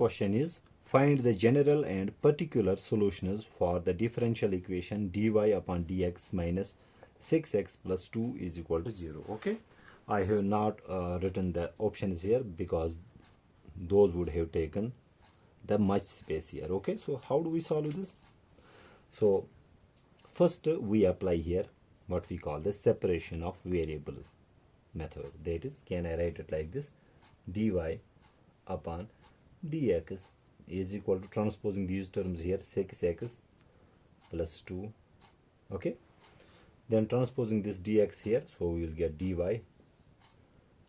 question is find the general and particular solutions for the differential equation dy upon dx minus 6x plus 2 is equal to 0. Okay, I have not written the options here because those would have taken the much space here. Okay, so how do we solve this? So first we apply here what we call the separation of variable method. That is, can I write it like this? Dy upon dx is equal to, transposing these terms here, 6x plus 2. Okay, then transposing this dx here, so we will get dy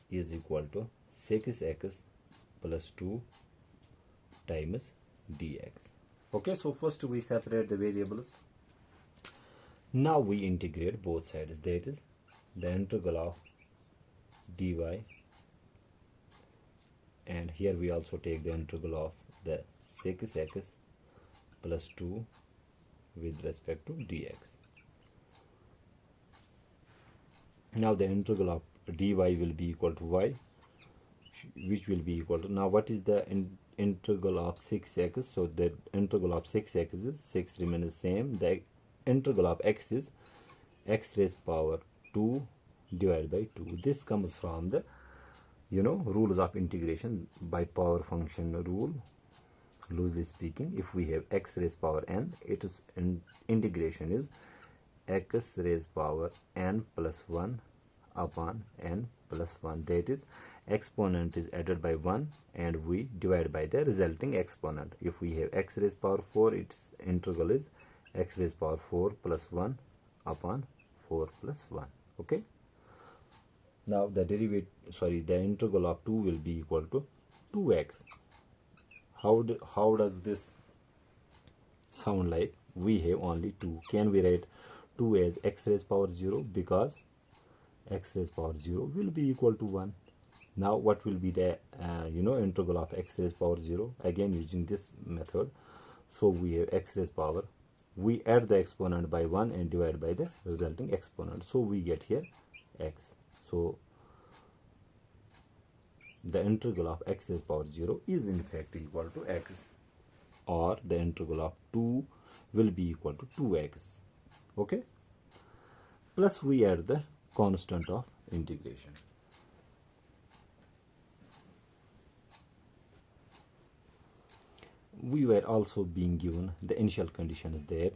is equal to 6x plus 2 times dx. Okay, so first we separate the variables. Now we integrate both sides. That is, the integral of dy, and here we also take the integral of the 6x plus 2 with respect to dx. Now the integral of dy will be equal to y, which will be equal to, now what is the integral of 6x? So the integral of 6x is 6 remains the same. The integral of x is x raised power 2 divided by 2. This comes from the rules of integration by power function rule. Loosely speaking, if we have x raised power n, it is integration is x raised power n plus 1 upon n plus 1. That is, exponent is added by 1 and we divide by the resulting exponent. If we have x raised power 4, its integral is x raised power 4 plus 1 upon 4 plus 1. Okay, now the the integral of 2 will be equal to 2x. How does this sound like? We have only 2. Can we write 2 as x raised power 0? Because x raised power 0 will be equal to 1. Now what will be the integral of x raised power 0? Again using this method. So we have x raised power, we add the exponent by 1 and divide by the resulting exponent, so we get here x. So the integral of x raised power 0 is in fact equal to x, or the integral of 2 will be equal to 2x. Okay, plus we add the constant of integration. We were also being given the initial conditions there.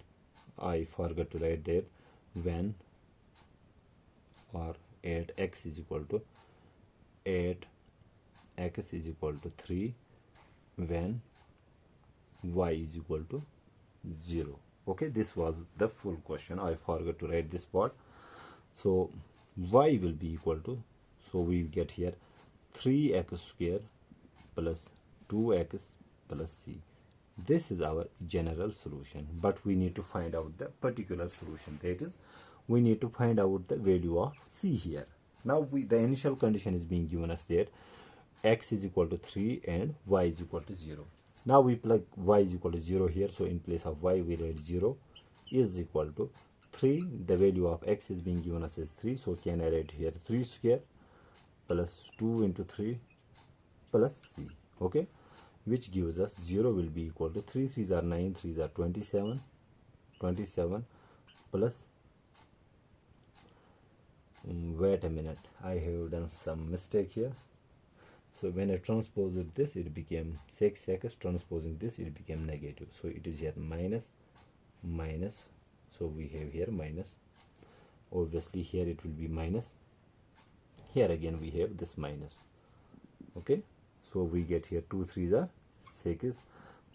I forgot to write that. When or at x is equal to 8x is equal to 3, when y is equal to 0. Okay, this was the full question. I forgot to write this part. So y will be equal to, so we get here 3x square plus 2x plus c. This is our general solution, but we need to find out the particular solution. That is, we need to find out the value of c here. Now the initial condition is being given us that x is equal to 3 and y is equal to 0. Now we plug y is equal to 0 here, so in place of y we write 0 is equal to 3. The value of x is being given us as 3, so can I write here 3 square plus 2 into 3 plus c. Okay, which gives us 0 will be equal to 3 3s are 9, 3s are 27 plus wait a minute, I have done some mistake here. So when I transposed this, it became 6x. Transposing this, it became negative. So it is here minus. So we have here minus. Obviously here it will be minus. Here again we have this minus. Okay. So we get here 2 3s are 6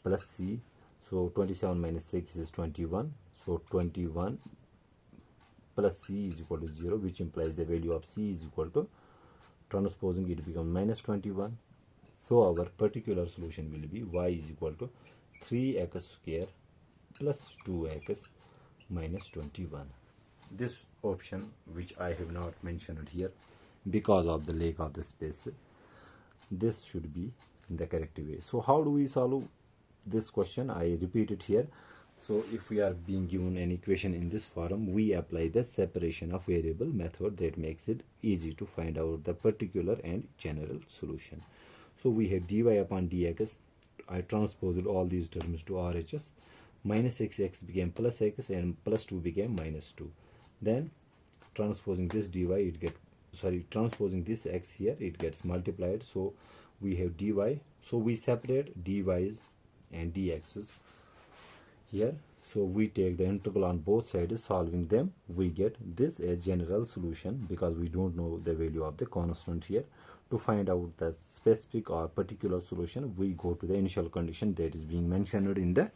plus c. So 27 minus 6 is 21. So 21 plus c is equal to 0, which implies the value of c is equal to, transposing it becomes minus 21. So our particular solution will be y is equal to 3x square plus 2x minus 21. This option, which I have not mentioned here because of the lack of the space, this should be the correct way. So how do we solve this question? I repeat it here. So if we are being given an equation in this form, we apply the separation of variable method. That makes it easy to find out the particular and general solution. So we have dy upon dx I transposed all these terms to RHS. Minus x became plus x and plus 2 became minus 2. Then transposing this dy, it get, sorry, transposing this x here, it gets multiplied. So we have dy. So we separate dy's and dx's here. So we take the integral on both sides, solving them, we get this as general solution, because we don't know the value of the constant here. To find out the specific or particular solution, we go to the initial condition that is being mentioned in the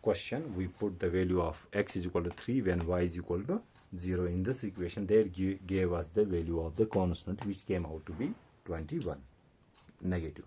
question. We put the value of x is equal to 3 when y is equal to 0 in this equation. That gave us the value of the constant, which came out to be 21 negative.